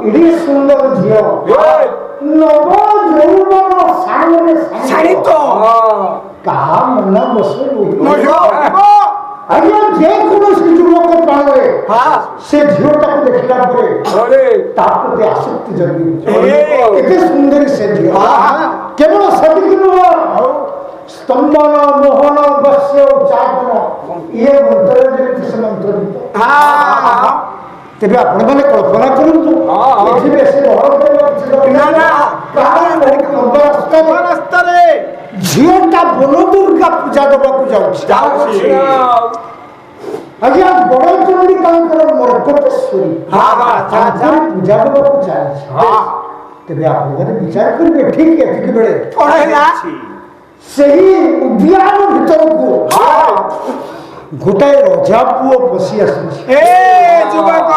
ED सुंदर झियो नव जौवन सामने साड़ी तो कहा मन बसलु नयो आज्ञा जे कोनोसी युवक पावे हां से झियोटा को देखला परे अरे तापते आसक्ति जल्दी एते सुंदर से झियो हां केवल सतिक नुह स्तंभन मोहन बस्य चापन ये मंत्र जे से मंत्र हां तेबे आपण माने कल्पना करंतु एठी बेसी बहर करबा किछि ना ना कारण रास्ता रे झियोटा बन दुर्गा पूजा देबा को जाउछि आज्ञा बड़ चंडी कांकर मरकटेश्वरी हां हां ताजा पूजा देबा को जाउछि हां तेबे आपण माने विचार करबे ठीक है ठीक बेले पड़ेला सही उद्यान भीतर को हां गोटाए रजा पुओ पसी आसी ए जुबक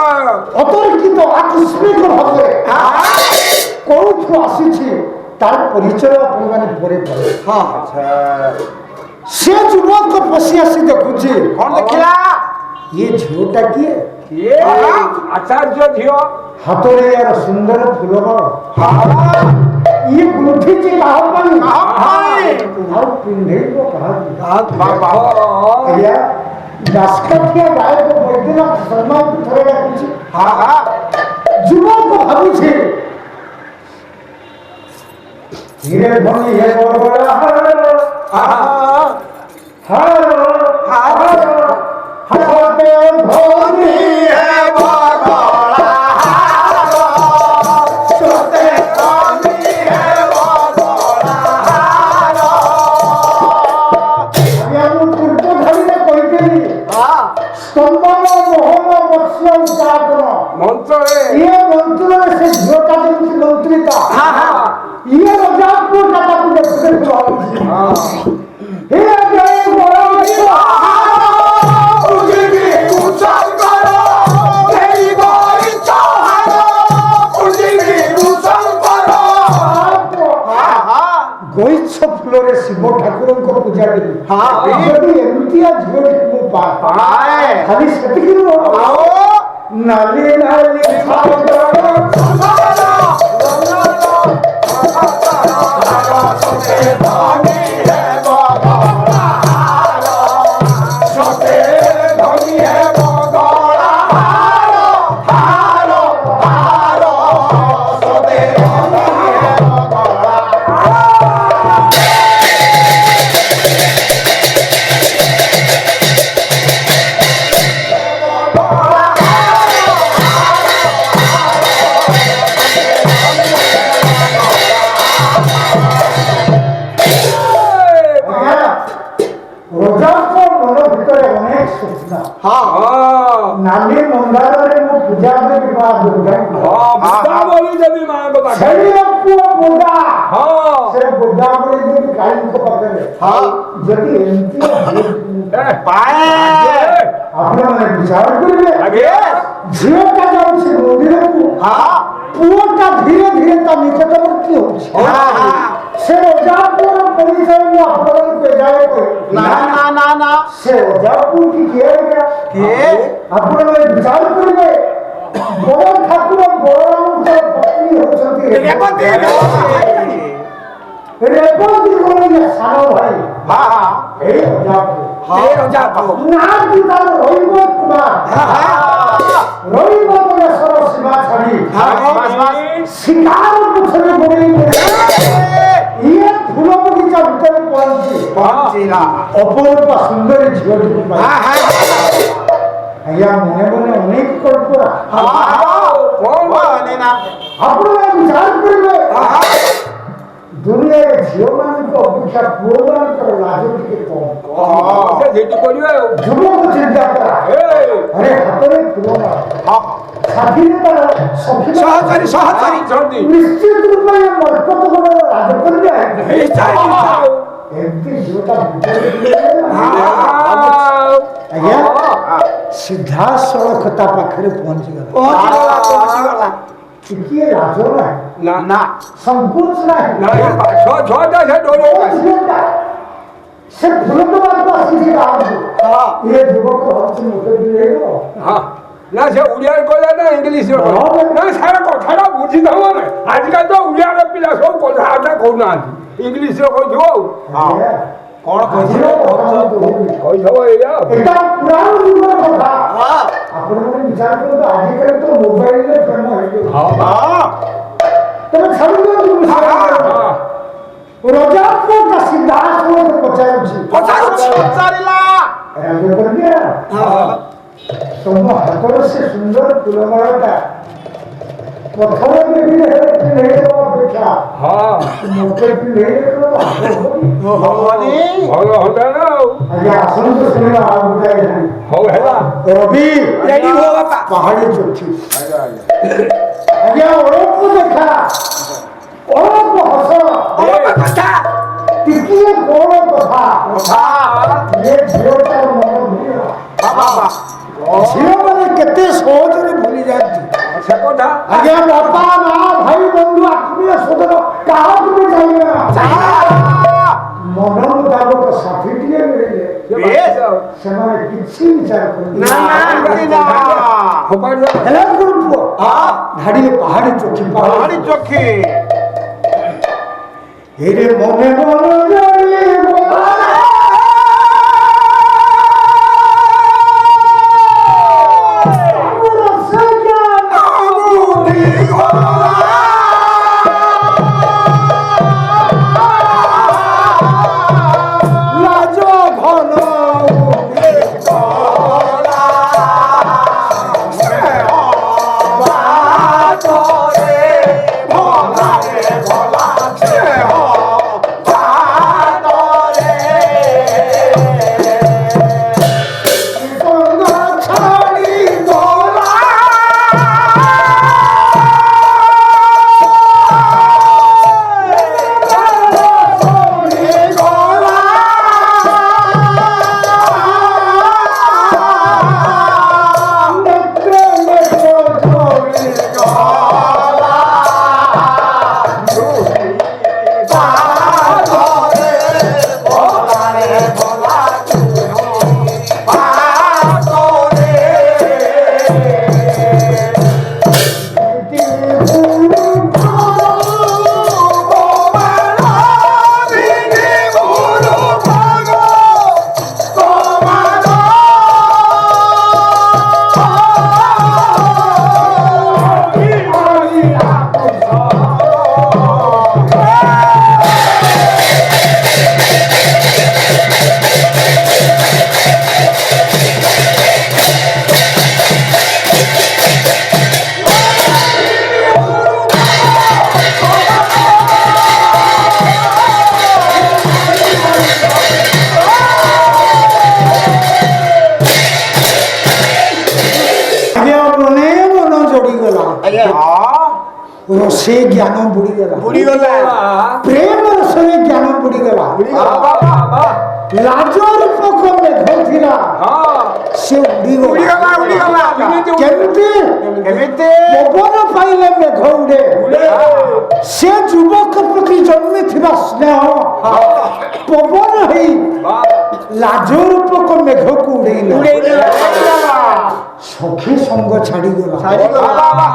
अतर्कित आकस्मिक भावे कोठु आसी तार परिचय अपन माने परे परे हां अच्छा से जुबक पसी आसी देखुची कोन देखिला ये झियोटा किए ये आचार्य झियो हातरे यार सुंदर फुलर हां ये गुठी चे काह पाई और पिंढेको कहा बाबा भैया दासकथिया गाय को बैठना शर्मा को थरेगा कुछ हां हां जुबक को भाबू छे धीरे धनी है बड़ा हां हां हसते धनी है बड़ा सोते धनी है बड़ा हम पूर्व धनी कहते हां स्तंभन मोहन बस्य उचाटन मंत्र ये मंत्र से झोटा देती मंत्रिता हां हां ये रजापुर दादा को देखते हां हे जय बड़ा उजली उचाल करो तेरी गोई चौहानो उजली उचाल करो हां हां गोइछ फुलरे शिव ठाकुर को पूजा करी हां यदि एमतिया झियोटी को पाए खाली सेटिक आओ नाली नाली छागरो नाली मंदार रे मो पूजा के बाद दुर्गा हां बुद्धा बोली देवी मां बाबा छड़ी पुओ बुद्धा हां से बुद्धा बोली देवी काली को पकड़े हां जदी एंती पाए आपने माने विचार करिवे आगे झियो का जाउ से मंदिर को हां पुओ का धीरे धीरे ता निकटवर्ती हो हां हां से जापुर परिचय में आपन को जाए को ना ना ना ना से जापुर की किया गया के आपन में विचार करिवे बड़ ठाकुर बड़राम के पत्नी होछंती रेपति कोनी सानो भाई हां हां ए जापुर ନା କି ତାର ରହିବ କୁମାର ରହିବ ତମେ ସର ସୀମା ଛାଡ଼ି ଶିକାର ପଛରେ ଗୋଡ଼େଇ ଇଏ ଫୁଲ ବଗିଚା ଭିତରେ ପହଞ୍ଚିଲା ଅପରୂପ ସୁନ୍ଦରୀ ଝିଅଟିକୁ ଆଜ୍ଞା ମନେ ମନେ ଅନେକ କଳ୍ପନା ଆପଣମାନେ ବିଚାର କରିବେ ଦୁନିଆରେ ଝିଅମାନଙ୍କ ଅପେକ୍ଷା ପୁଅମାନଙ୍କର ଲାଜ ଟିକେ କମ୍ ଯୁବକ ଚିନ୍ତା କରା ଆରେ ହାତରେ ଫୁଲ ନିଶ୍ଚିତ ରୂପେ ମର୍କତ ଗୁଡ଼ାକ ଲାଜ କରିବେ ଏମିତି ଝିଅଟା ଆଜ୍ଞା ସିଧାସଳଖ ତା ପାଖରେ ପହଞ୍ଚିଗଲା ଟିକିଏ ଲାଜ ନାହିଁ ସଂକୋଚ ନାହିଁ ସେ ଫୁଲ ଦେବାକୁ ଆସିଛି ଏ ଯୁବକ ଭାବୁଛି ମୋତେ ଦିଏବ ନା ସେ ଓଡ଼ିଆରେ କହିଲା ନା ଇଂଲିଶରେ ନା ସାରା କଥାଟା ବୁଝିଥାଉ ଆମେ ଆଜିକାଲି ତ ଓଡ଼ିଆର ପିଲା ସବୁ କଥାବାର୍ତ୍ତା କହୁନାହାନ୍ତି ଇଂଲିଶରେ କହିଥିବ ଆଉ କଣ କହିଥିବ ଏଇଆ ଏଇଟା ପୁରାଣ ଯୁଗର କଥା ଆପଣମାନେ ବିଚାର କରନ୍ତୁ ଆଜିକାଲି ତ ମୋବାଇଲରେ ପ୍ରେମ ହେଇଯିବ ତମେ ଛାଡ଼ିଦିଅନ୍ତୁ ରଜାତ୍ମକ ସିଦ୍ଧାର୍ଥ ପଚାରୁଛି ତମ ହାତର ସେ ସୁନ୍ଦର ଫୁଲମାଳଟା ପ୍ରଥମ ପିନ୍ଧେଇଦେବା ଅପେକ୍ଷା ମୋତେ ପିନ୍ଧେଇ ଭଲ ହନ୍ତା ନା ଆଉ ଆଜ୍ଞା ଆସନ୍ତୁ ଶୁଣିବା ଆଉ ଗୋଟାଏ ହଉ ହେଲା ରବି ପାହାଡ଼ି ଚୋଖି ଆଜ୍ଞା ଅଳପ ଦେଖା ଅଳପ ହସ ଟିକିଏ କଣ କଥା ଏ ଝିଅଟାର ମନ ଭୁଲିଗଲା ଝିଅମାନେ କେତେ ସହଜରେ ଭୁଲି ଯାଆନ୍ତି ସେ କଥା ଆଜ୍ଞା ବାପା ମା ଭାଇ ବନ୍ଧୁ ଆତ୍ମୀୟ ସ୍ୱଜନ କାହାକୁ ବି ଚାହିଁବେ ନା ମନ ମୁତାବକ ସାଥିଟିଏ ମିଳିଲେ ସେମାନେ କିଛି ବିଚାର କରନ୍ତି ହେଲା ପୁଅ ଧାଡ଼ିରେ ପାହାଡ଼ି ଚୋଖି ଏରେ ମନେ ମନେ से ज्ञान बुड़ीगला प्रेम रसरे ज्ञान बुड़ीगला लाज रूपक मेघ थिला से उड़ीगला केमिति पवन पाइले मेघ उड़े से युवक प्रति जन्मे थिबा स्नेह पवन हेई लाज रूपक मेघ को उड़ेइला सखी संग छाड़ी गला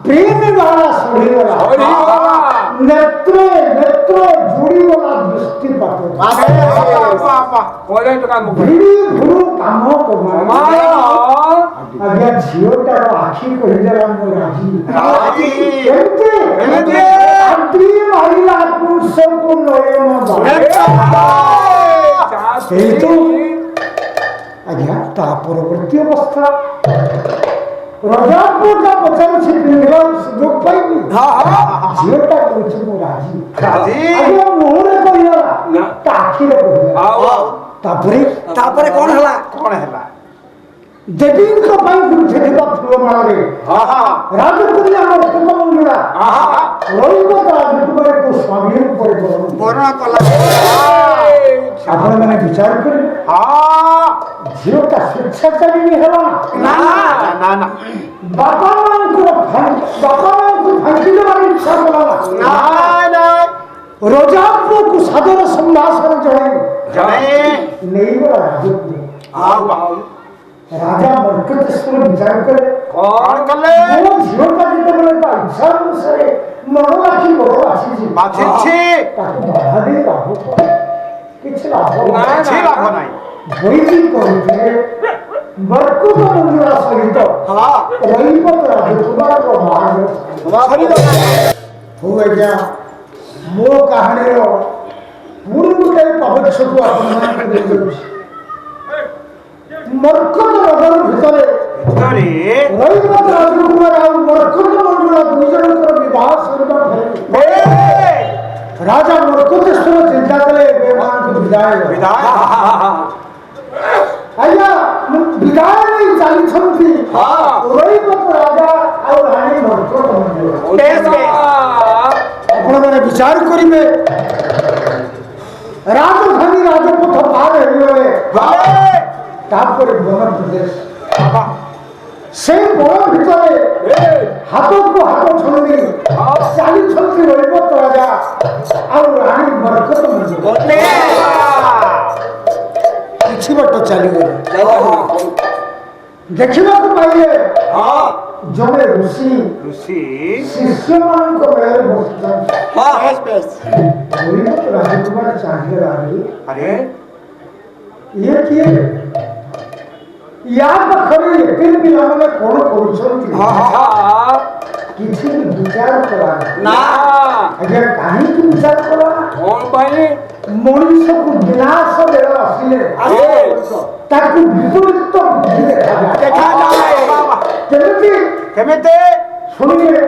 प्रेम वाला सड़ी गला नेत्र जुड़ी गला ଦୃଷ୍ଟିପାତ କରେ ତ କାମ ଭିଡ଼ି ଭୁରୁ କାମ କମା ଆଜ୍ଞା ଝିଅଟାର ଆଖି କହିଦେଲା ମୁଁ ରାଜି କେମିତି ଆଦି ମାରିଲା ପୁରୁଷକୁ ନୟନ ସେଇ ତ ଆଜ୍ଞା ତା ପରବର୍ତ୍ତୀ ଅବସ୍ଥା ରଜାପୁରଟା ପଚାରୁଛି ପିନ୍ଧିବାର ସୁଯୋଗ ପାଇବି ଝିଅଟା କହୁଛି ମୁଁ ରାଜି ଆଜ୍ଞା ମୁହଁରେ କହିଲା ତା ଆଖିରେ କହିଲା ତାପରେ କଣ ହେଲା ଦେବୀଙ୍କ ପାଇଁ ଗୁନ୍ଥିଥିବା ଫୁଲମାଳରେ ରାଜକନ୍ୟା ମର୍କଟ ମଣ୍ଡୁଳା ରଇବତ ରାଜକୁମାରୀକୁ ସ୍ୱାମୀ ଉପରେ ବର୍ଣ୍ଣନା କଲା ଆପଣମାନେ ବିଚାର କରିବେ ଝିଅଟା ସ୍ୱେଚ୍ଛାଚାରିଣୀ ହେଲା ନା ବାପା ମାଙ୍କୁ ଫାଙ୍କି ଦେବାର ଇଚ୍ଛା କଲା ନା ରଜାପୁଅକୁ ସାଦର ସମ୍ଭାଷଣ ଜଣାଇ ନେଇଗଲା ରାଜକୁମାର ରାଜା ମର୍କଟେଶ୍ୱର ବିଚାର କଲେ ମୋ ଝିଅଟା ଯେତେବେଳେ ତା ଇଚ୍ଛା ଅନୁସାରେ ମନ ଲାଖି ବଡ଼ ବାଛିଛି ତାକୁ ବାଧା ଦେଇ ଲାଭ କିଛି ଲାଭ ନାହିଁ ବୈଦି କରୁଥିଲେ ମର୍କଟ ମଣ୍ଡୁଳା ସହିତ ରଇବତ ରାଜକୁମାରର ବାହାଘର ହଉ ଆଜ୍ଞା ମୋ କାହାଣୀର ପୁଣି ଗୋଟେ ପ୍ରବଚ୍ଛକୁ ଆପଣମାନଙ୍କୁ ଦେଇଯାଉଛି ମର୍କଟ ନଗର ଭିତରେ ରଇବତ ରାଜକୁମାର ଆଉ ମର୍କଟ ମଣ୍ଡୁଳା ଦୁଇ ଜଣଙ୍କର ବିବାହ ସରିବା ପରେ ରାଜା ମର୍କଟେଶ୍ୱର ଚିନ୍ତା କଲେ ଏମାନଙ୍କୁ ବିଦାୟ ଆଜ୍ଞା ବିଦାୟ ନେଇ ଚାଲିଛନ୍ତି ରଇବତ ରାଜା ଆଉ ରାଣୀ ମର୍କଟ ମଣ୍ଡୁଳା ଆପଣମାନେ ବିଚାର କରିବେ ରାଜଧାନୀ ରାଜପଥ ପାର ହେଇଗଲେ ତାପରେ ବନ ପ୍ରଦେଶ সেই বন ভিতরে হাতକୁ ହାତ ଛନ୍ଦି ଚାଲିଛନ୍ତି ରଇବତ ରାଜା ଆଉ ରାଣୀ ମର୍କଟ ମଣ୍ଡୁଳା କିଛି ବାଟ ଚାଲିଗଲେ ଦେଖିବାକୁ ପାଇଲେ ଜଣେ ଋଷି ଶିଷ୍ୟମାନଙ୍କ ମେଳରେ ବସିଛନ୍ତି ରଇବତ ରାଜକୁମାର ଚାହିଁଲେ ଇଏ କିଏ ୟା ପାଖରେ ଏତେ ପିଲାମାନେ କଣ କରୁଛନ୍ତି କିଛି ବିଚାର କଲା ଆଜ୍ଞା କାହିଁକି ବିଚାର କଲା କଣ ପାଇଁ ମଣିଷକୁ ବିନାଶ ବେଳ ଆସିଲେ ତାକୁ ବିପରୀତ ବୁଦ୍ଧି ଦେଖାଯାଏ କେମିତି ଶୁଣିଲେ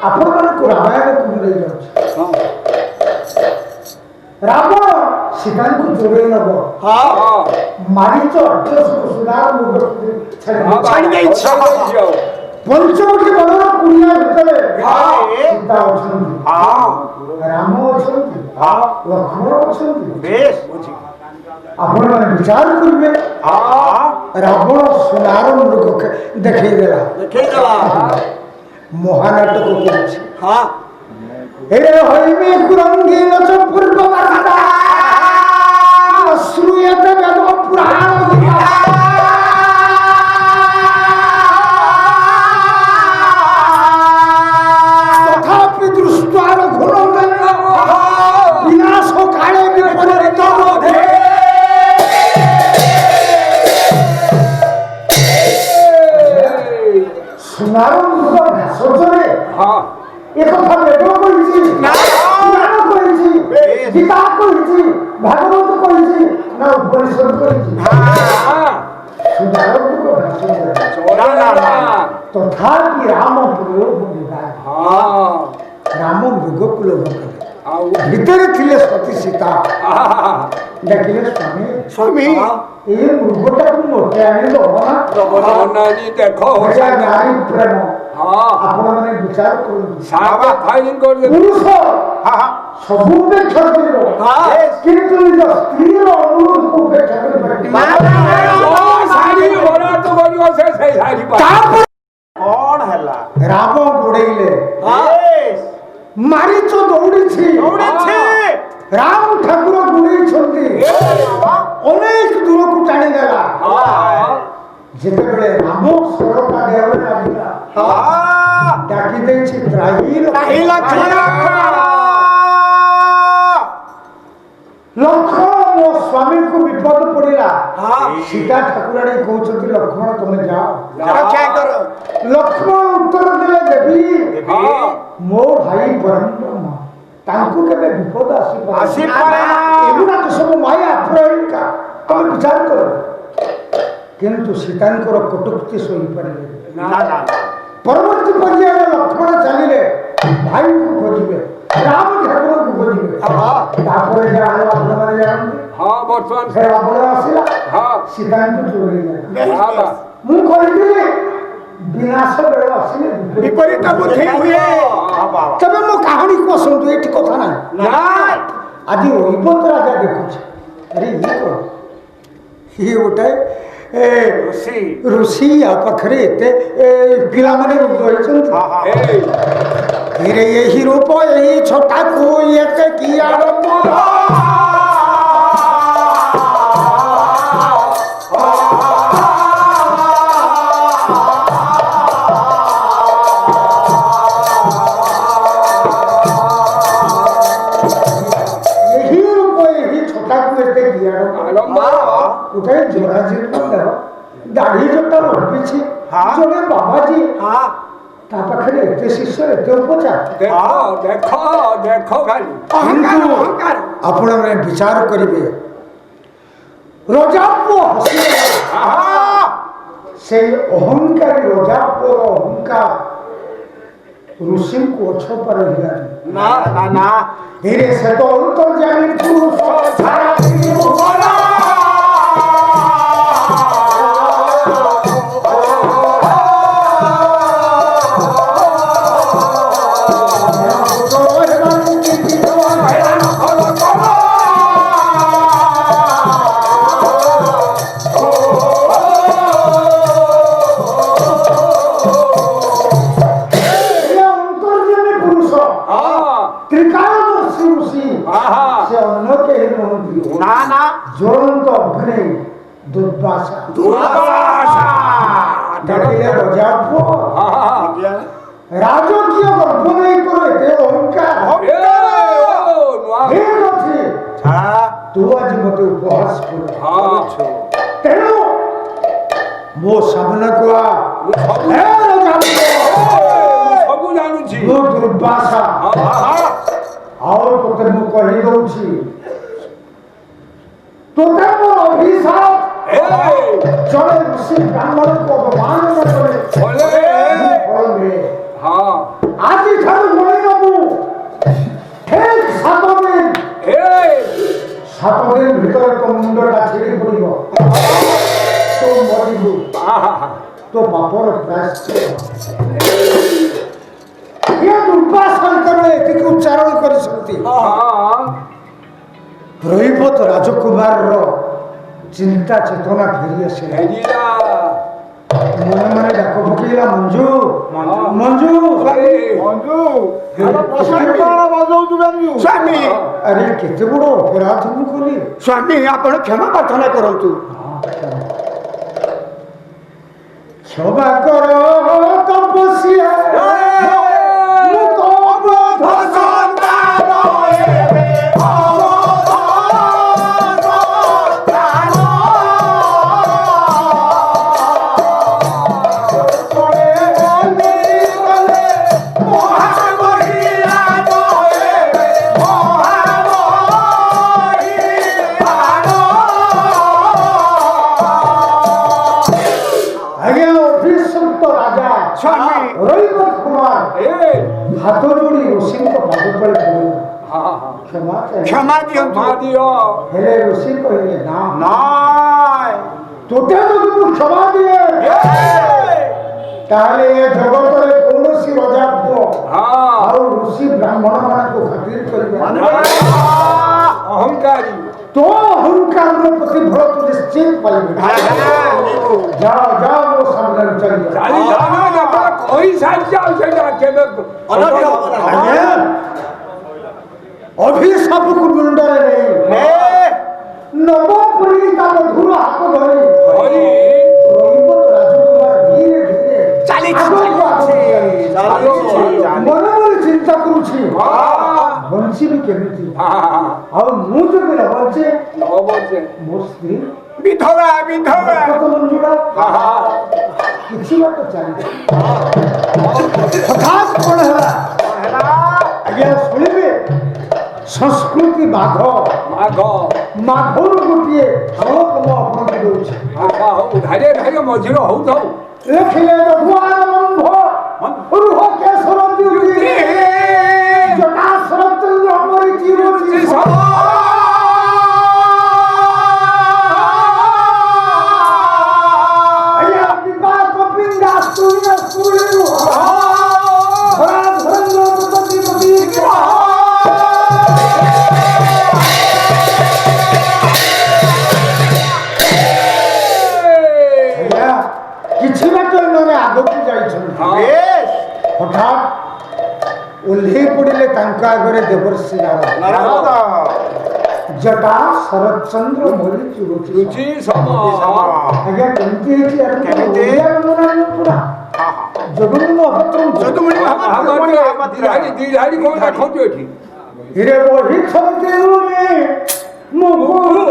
ଆପଣମାନଙ୍କୁ ରାମାୟଣକୁ ମୁଁ ନେଇଯାଉଛି ରାବଣ ସୀତାଙ୍କୁ ଚୋରେଇ ନବ ମାରିଚ ଅଠରଶକୁ ସୁନାର ମୁହୂର୍ତ୍ତ ଛାଡ଼ି ଦେଇଛି ପଞ୍ଚମୁଖୀ ବନର କୁଡ଼ିଆ ଭିତରେ ସୀତା ଅଛନ୍ତି ରାମ ଅଛନ୍ତି ଲକ୍ଷ୍ମଣ ଅଛନ୍ତି ଆପଣମାନେ ବିଚାର କରିବେ ରାବଣ ସୁନାର ମୃଗ ଦେଖେଇଦେଲା ମହାନାଟକ କରୁଛି এরে হইবে কুরঙ্গীন চপূর্ব বাধা শ্রুয়তে বেদ পুরাণ তথাপি দৃষ্টার ঘুরঙ্গন বিনাশ কালে বিপরীত রোধে সোনার মৃগ ভাষজনে একথা বেদ কইছি পুরাণ কইছি গীতা কইছি ভাগবত কইছি না উপনিষদ কইছি তথাপি রাম প্রয়োগ রাম মৃগକୁ ଲୋଭ କଲେ ଭିତରେ ଥିଲେ ସତୀ ସୀତା ଦେଖିଲେ ସ୍ୱାମୀ ଏ ମୃଗଟାକୁ ମୋତେ ଆଣି ଦବ ନା ଦେଖ ନାରୀ ପ୍ରେମ ଆପଣମାନେ ବିଚାର କରନ୍ତୁ ପୁରୁଷ ସବୁ ଉପେକ୍ଷା କରିବ କିନ୍ତୁ ନିଜ ସ୍ତ୍ରୀର ଅନୁରୋଧକୁ ଉପେକ୍ଷା କରିପାରିବ କଣ ହେଲା ରାମ ଗୋଡେଇଲେ ମାରିଚ ଦୌଡ଼ିଛି ରାମ ଠାକୁର ଗୋଡେଇଛନ୍ତି ଅନେକ ଦୂରକୁ ଟାଣିଦେଲା ଯେତେବେଳେ ରାମ ସରକା ଦେହରେ ଲାଗିଲା ଡାକି ଦେଇଛି ତ୍ରାହି ଲକ୍ଷ୍ମଣ ଲକ୍ଷ୍ମଣ ମୋ ସ୍ୱାମୀଙ୍କୁ ବିପଦ ପଡ଼ିଲା ସୀତା ଠାକୁରାଣୀ କହୁଛନ୍ତି ଲକ୍ଷ୍ମଣ ତମେ ଯାଅ ରକ୍ଷା କର। ଲକ୍ଷ୍ମଣ ଉତ୍ତର ଦେଲେ ଦେବୀ ହଁ। ମୋ ଭାଇ ବରଣ୍ଡମ ତାଙ୍କୁ କେବେ ବିପଦ ଆସିପାରେ ଆସିପାରେ ନା। ଏଗୁଡ଼ାକ ସବୁ ମାୟା ପ୍ରୟୋଗିକା ତମେ ବିଚାର କର କିନ୍ତୁ ସୀତାଙ୍କର କଟୁକ୍ତି ଶୋଇପାରିଲେ ନା ନା ନା। ପରବର୍ତ୍ତୀ ପର୍ଯ୍ୟାୟରେ ଲକ୍ଷ୍ମଣ ଚାଲିଲେ ଭାଇଙ୍କୁ ଖୋଜିବେ ରାମ ଠାକୁରଙ୍କୁ ଖୋଜିବେ ତାପରେ ଯାହା ହବ ଆପଣମାନେ ଜାଣନ୍ତି ହଁ ବର୍ତ୍ତମାନ ସେ ରାବଣ ଆସିଲା ହଁ ସୀତାଙ୍କୁ ଚୋରି ନେଲା ହଁ ବା। ମୁଁ କହିଥିଲି ବିନାଶ ବେଳ ଆସିଲେ ବିପରୀତ ବୁଦ୍ଧି ହୁଏ। ତେବେ ମୋ କାହାଣୀକୁ ଆସନ୍ତୁ ଏଠି କଥା ନାହିଁ ନା। ଆଜି ଐବତ ରାଜା ଦେଖୁଛି ଆରେ ଇଏ କ'ଣ ଇଏ ଗୋଟେ ଋଷି। ଋଷି ଆ ପାଖରେ ଏତେ ପିଲାମାନେ ରହିଛନ୍ତି ହଁ ହଁ। ଏଇ ହିରେ ଏହି ରୂପ ଏହି ଛଟାକୁ ଏତେ କି ଆଡ଼ମ୍ବ ଏହି ରୂପ ଏହି ଛଟାକୁ ଏତେ କି ଆଡ଼ମ୍ବ ଆରମ୍ଭ ଗୋଟେ ଜରାଜୀର୍ଣ୍ଣ ଦେହ ଦାଢ଼ି ଜଟା ରଖିଛି ହଁ। ଜଣେ ବାବାଜୀ ହଁ। ତା ପାଖରେ ଏତେ ଶିଷ୍ୟ ଏତେ ଉପଚାର ଦେଖ ଦେଖ ଦେଖ ଖାଲି କିନ୍ତୁ ଆପଣମାନେ ବିଚାର କରିବେ ରଜାପୁଅ ହସିଲେ ସେଇ ଅହଙ୍କାରୀ ରଜାପୁଅର ଅହଙ୍କାର ଋଷିଙ୍କୁ ଅଛପାର ହେଲାନି ନା ନା ନା। ଧୀରେ ସେ ତ ଅନ୍ତର୍ଯାମୀ ପୁରୁଷ ସାରା ଜୀବନ ତ୍ରିକାଳଦର୍ଶୀ ଋଷି ସେ ଅନ୍ୟ କେହି ନୁହନ୍ତି ନା ନା। ଜ୍ୱଳନ୍ତ ଅଗ୍ନି ଦୁର୍ବାସା ଦୁର୍ବାସା। ଦେଖିଲେ ରଜା ପୁଅ ରାଜକୀୟ ଗର୍ଭ ନେଇ ତୋର ଏତେ ଅହଙ୍କାର ଠିକ ଅଛି ତୁ ଆଜି ମତେ ଉପହାସ କରୁ ତେଣୁ ମୋ ସାମ୍ନାକୁ ଆ ହେ ରଜା ପୁଅ ସବୁ ଜାଣୁଛି ମୁଁ ଦୁର୍ବାସା ଆଉ ତୋତେ ମୁଁ କହି ଦଉଛି ତୋତେ ମୋ ଅଭିଶାପ ଜଣେ ଋଷି ବ୍ରାହ୍ମଣକୁ ଅପମାନ ନ କଲେ ଫଳ ମିଳେ ଆଜି ଠାରୁ ମନେ ନବୁ ଠିକ 7 ଦିନ ଭିତରେ ତୋ ମୁଣ୍ଡଟା ଛିଡ଼ି ପଡ଼ିବ ତୁ ମରିବୁ ତୋ ବାପର ପ୍ରାୟଶ୍ଚିତ୍ତ ଏ ଦୁର୍ବାସାଙ୍କର ଏତିକି ଉଚ୍ଚାରଣ କରିଛନ୍ତି ରୈବତ ରାଜକୁମାରର ଚିନ୍ତା ଚେତନା ଫେରି ଆସିଲା ମନେ ମନେ ଡାକ ପକେଇଲା ମଞ୍ଜୁ ମଞ୍ଜୁ ସ୍ୱାମୀ ଆରେ କେତେ ବଡ଼ ଅପରାଧ ମୁଁ କଲି ସ୍ୱାମୀ ଆପଣ କ୍ଷମା ପ୍ରାର୍ଥନା କରନ୍ତୁ। କ୍ଷମା କର ତପସ୍ୟା ମୁଁ ତବ ସନ୍ତାନ ଏବେ ରୈବତ କୁମାର ହାତ ଯୋଡ଼ି ଋଷିଙ୍କ ପାଦ ତଳେ ପଡ଼ିଲେ କ୍ଷମା ଦିଅ। ହେଲେ ଋଷି କହିଲେ ନା ନାଇଁ। ତୋତେ ଯଦି ମୁଁ କ୍ଷମା ଦିଏ ତାହେଲେ ଏ ଜଗତରେ କୌଣସି ରଜା ପୁଅ ଆଉ ଋଷି ବ୍ରାହ୍ମଣ ମାନଙ୍କୁ ଖାତିର କରିବେ ଅହଙ୍କାରୀ ତୋ ଅହଙ୍କାରର ପ୍ରତିଫଳ ତୁ ନିଶ୍ଚିତ ପାଇବେ ଯାଅ ଯାଅ ମୋ ସାମ୍ନାରେ ଚାଲିଯାଅ କହି ସାରିଯାଉ ସେଇଟା କେବେ ଅଭିଶାପକୁ ମୁଣ୍ଡରେ ନେଇ ନବପୁରୀ ତା ମଧୁର ହାତ ଧରି ରୈବତ ରାଜକୁମାର ଧୀରେ ଧୀରେ ମନେ ମନେ ଚିନ୍ତା କରୁଛି ବଞ୍ଚିବି କେମିତି କେମିତି ହଁ ଆଉ ମୁଁ ଯଦି ନ ବଞ୍ଚେ ଅବଶ୍ୟ ମୋ ସ୍ତ୍ରୀ ବିଧବା ବିଧବା କତ ମଞ୍ଜୁଳା ହଁ କିଛି ବାଟ ଚାଲିଛି ହଠାତ୍ କଣ ହେଲା ହେଲା ଆଜ୍ଞା ଶୁଣିବେ ସଂସ୍କୃତି ବାଘ ମାଘ ମାଘରୁ ଗୋଟିଏ ଶ୍ଳୋକ ମୁଁ ଆପଣଙ୍କୁ ଦେଉଛି ଆଚ୍ଛା ହଉ ଧାରିଏ ଧାରିଏ ମଝିରେ ହଉଥାଉ ଲେଖିଲେ ରଘୁଆର ବନ୍ଧ ରୁହ କେଶର ଦ୍ୟୁତି ଜଟା ଶରଚନ୍ଦ୍ର ମରିଚି ରୁଚି ଆଜ୍ଞା ବିପାକ ପିଣ୍ଡା ସ୍ତୁରିୟ ସ୍ତୁରି ରୁହ ଧରା ଧରଙ୍ଗ ପତି ପତି ଆଜ୍ଞା କିଛି ବାଟ ଏମାନେ ଆଗକୁ ଯାଇଛନ୍ତି ବେଶ ହଠାତ୍ ଓହ୍ଲେଇ ପଡ଼ିଲେ ତାଙ୍କ ଆଗରେ ଦେବର୍ଷି ନାରଦ ନାରଦ ଜଟା ଶରତଚନ୍ଦ୍ର ମରିଚି ରୁଚି ରୁଚି ସମ ଆଜ୍ଞା କେମିତି ହେଇଛି କେମିତି? ପୁରା ଜଗନ୍ନାଥ ଅଭଦ୍ର ଯଦୁମଣି ଦି ଧାରି କଣ ଦେଖନ୍ତୁ ଏଠି ହିରେ ବଢିଛନ୍ତି ରୁମି ମୁକୁନ୍ଦ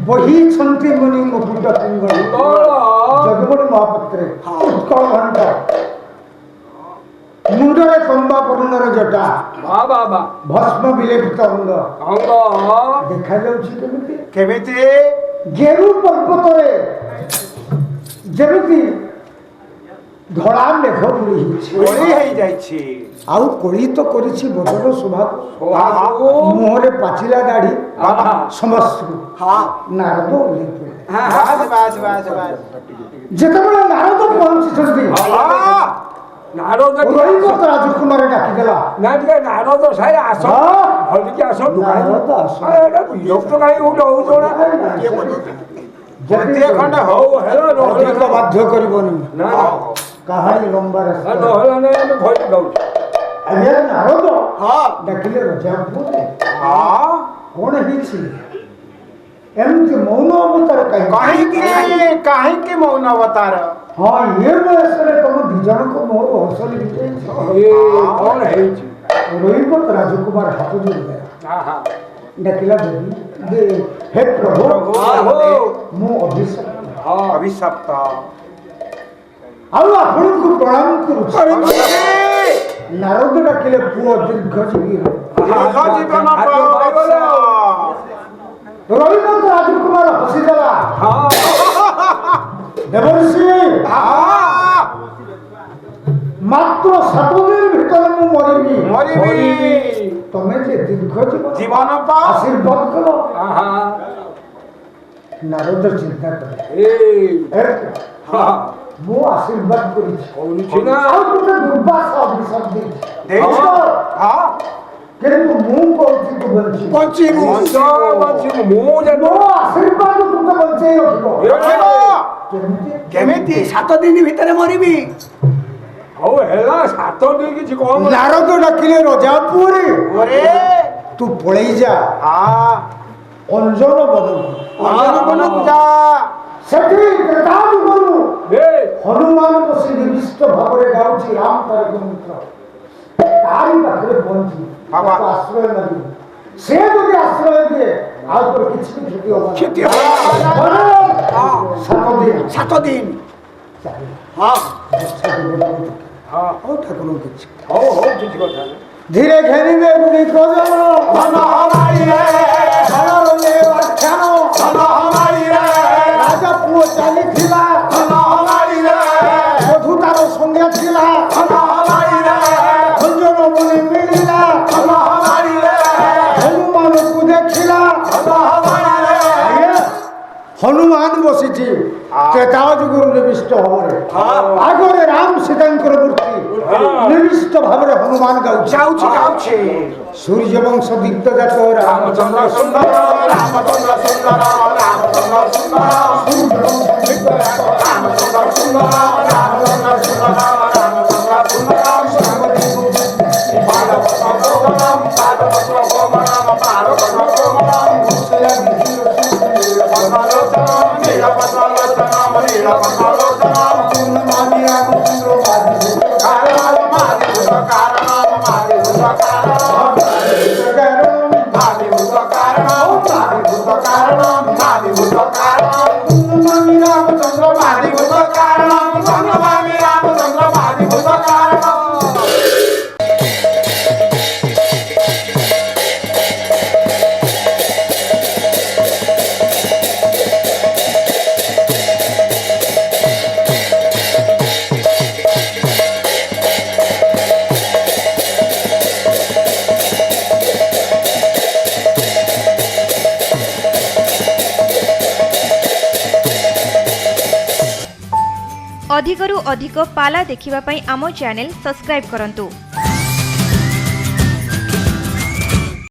ବହିଛନ୍ତି ମୁନି ମୁକୁଟ ପିଙ୍ଗଳି ଜଗବଣି ମହାପାତ୍ରେ ଉତ୍କଳ ଘଣ୍ଟା ମୁଣ୍ଡରେ ତମ୍ବା ବର୍ଣ୍ଣର ଜଟା ବା ବା ବା ଭସ୍ମ ବିଲେପିତ ଅଙ୍ଗ ଅଙ୍ଗ ଦେଖାଯାଉଛି କେମିତି କେମିତି ଗେରୁ ପର୍ବତରେ ଯେମିତି ଧଳା ମେଘ ବୁଳି ହେଇଛି ଓଳି ହେଇଯାଇଛି ଆଉ କୋଳି ତ କରିଛି ବଦନ ଶୋଭାକୁ ସୋହାକୁ ମୁହଁରେ ପାଚିଲା ଦାଢି ଆହା ସମସ୍ତଙ୍କୁ ହଁ ନାରଦ ଓହ୍ଲେଇ ପଡ଼ିଲେ ବାସ ବାସ ବାସ ବାସ ଯେତେବେଳେ ନାରଦ ପହଞ୍ଚିଛନ୍ତି ନାରଦ ରୋହିତ ରାଜକୁମାର ଡାକିଦେଲା ନା ଟିକେ ନାରଦ ସାହି ଆସ ହଁ। ଭଲିକି ଆସନ୍ତୁ ନାରଦ ଆସ ବିରକ୍ତ କାହିଁ ଗୋଟେ ହଉଛ ନା ଗୋଟିଏ ଖଣ୍ଡ ହଉ ହେଲା ନହେଲେ ଅଧିକ ବାଧ୍ୟ କରିବନି ନା କାହାଣୀ ଲମ୍ବା ରାସ୍ତା ନହେଲା ନାଇଁ ଆମେ ଘରେ ଯାଉଛୁ ଆଜ୍ଞା ନାରଦ ହଁ ଡାକିଲେ ରଜା ପୁଅରେ ହଁ କଣ ହେଇଛି ଏମିତି ମୌନ ଅବତାର କାହିଁକି କାହିଁକି ମୌନ ଅବତାର ହଁ ଏ ବୟସରେ ତମ ଦି ଜଣଙ୍କ ମୋର ହସଲି ବିଯାଇଛି ଏ କଣ ହେଇଛି ରୋହିତ ରାଜକୁମାର ହାତ ଯୋଡ଼ିଲେ ଆହା ଡାକିଲା ଦେବୀ ହେ ପ୍ରଭୁ ମୁଁ ଅଭିଷେକ ହଁ ଅଭିଶପ୍ତ ଆଉ ଆପଣଙ୍କୁ ପ୍ରଣାମ କରୁଛି ନାରଦ ଡାକିଲେ ପୁଅ ଦୀର୍ଘଜୀବୀ ଦୀର୍ଘ ଜୀବନ ରୋହିତ ରାଜକୁମାର ହସିଦେଲା ହଁ ଦେବର୍ଷି ମାତ୍ର 7 ଦିନ ଭିତରେ ମୁଁ ମରିବି ମରିବି ତମେ ଯେ ଦୀର୍ଘ ଜୀବନ ପା ଆଶୀର୍ବାଦ କର ଆହା ନାରଦ ଚିନ୍ତା କଲେ ଏ ଏ, ହଁ ମୁଁ ଆଶୀର୍ବାଦ କରିଛି କରୁଛି ନା ଆଉ ଗୋଟେ ଦୁର୍ବାସ ଅଭିଶାପ ଦେଇଛି ଦେଇଛ ହଁ କିନ୍ତୁ ମୁଁ କହୁଛି ତୁ ବଞ୍ଚିବୁ ବଞ୍ଚିବୁ ମୁଁ ଜାଣିବ ମୋ ଆଶୀର୍ବାଦ ତୁମେ ବଞ୍ଚେଇ ରଖିବ କେମିତି କେମିତି 7 ଦିନ ଭିତରେ ମରିବି ହଉ ହେଲା 7 ଦିନ କିଛି କମ ନାରଦ ଡାକିଲେ ରଜା ପୁଅରେ ଓରେ ତୁ ପଳେଇ ଯା ହଁ ଅଞ୍ଜନ ବଦକୁ ବନକୁ ଯା ସେଠି ହନୁମାନ ବସି ନିର୍ଦ୍ଦିଷ୍ଟ ଭାବରେ ଗାଉଛି ରାମ ତାରକ ମିତ୍ର ତାରି ପାଖରେ ପହଞ୍ଚି ବାବା। ତାକୁ ଆଶ୍ରୟ ମାଗିବୁ ସେ ଯଦି ଆଶ୍ରୟ ଦିଏ ଆଉ ତୋର କିଛି ବି କ୍ଷତି ହବ କ୍ଷତି ନାହିଁ। ହବ ହଁ, 7 ଦିନ 7 ଦିନ ଚାଲିଲା। ହଁ ହଁ ହଉ ଠାକୁରଙ୍କୁ କିଛି ହଉ ହଉ କିଛି କଥା ନାହିଁ ଧୀରେ ଘେରିବେ ବୁଢ଼ୀ କଜଳ ଧନ ହମାରିରେ ଧନରେ ଆଖ୍ୟାନ ଧନ ହମାରିରେ ରାଜା ପୁଅ ଚାଲିଥିଲା ଧନ ହମାରିରେ ବଧୁ ତାର ସନ୍ଧ୍ୟା ଥିଲା ଧନ ହମାରିରେ ଭଞ୍ଜନ ମନେ ମିଳିଲା ଧନ ହମାରିରେ ହନୁମାନଙ୍କୁ ଦେଖିଲା ଧନ ହମାରିରେ ଆଜ୍ଞା, ହନୁମାନ ବସିଛି ତ୍ରେତା ଯୁଗରୁ ନିବିଷ୍ଟ ଭାବରେ ଆଗରେ ରାମ ସୀତାଙ୍କର ମୂର୍ତ୍ତି ନିବିଷ୍ଟ ଭାବରେ ହନୁମାନ ଗାଉଛି ଯାଉଛି ସୂର୍ଯ୍ୟ ବଂଶ ଦୀପ୍ତ ଜାତ ରାମଚନ୍ଦ୍ର ସୁନ୍ଦର ରାମଚନ୍ଦ୍ର ସୁନ୍ଦର ରାମଚନ୍ଦ୍ର ସୁନ୍ଦର ରାମଚନ୍ଦ୍ର ସୁନ୍ଦର ରାମଚନ୍ଦ୍ର ସୁନ୍ଦର ରାମଚନ୍ଦ୍ର ସୁନ୍ଦର ପାଦପତ୍ର କୋମଳମ୍ ପାଦପତ୍ର କୋମଳମ୍ ପାଦପତ୍ର କୋମଳମ୍ ପଦ୍ମଲୋଚନମ୍ ନୀଳପଦ୍ମଲୋଚନମ୍ ନୀଳପଦ୍ମଲୋଚନମ୍ ପୂର୍ଣ୍ଣମାମି ରାମଚନ୍ଦ୍ର କାରଣମ୍ ମାଦିଭୂତ କାରଣମ୍ ମାଦିଭୂତ କାରଣମ୍ ମାଦିଭୂତ କାରଣମ୍ ମାଦିଭୂତ କାରଣମ୍ ମାଦିଭୂତ କାରଣମ୍ ପୂର୍ଣ୍ଣମାମି ରାମଚନ୍ଦ୍ର ମାଦିଭୂତ କାରଣମ୍ ପୂର୍ଣ୍ଣମାମି ରାମଚନ୍ଦ୍ର ମାଦିଭୂତ କାରଣମ୍ अधिकरू अधिक पाला देखिबा पई आमो चैनल सब्सक्राइब करंतु।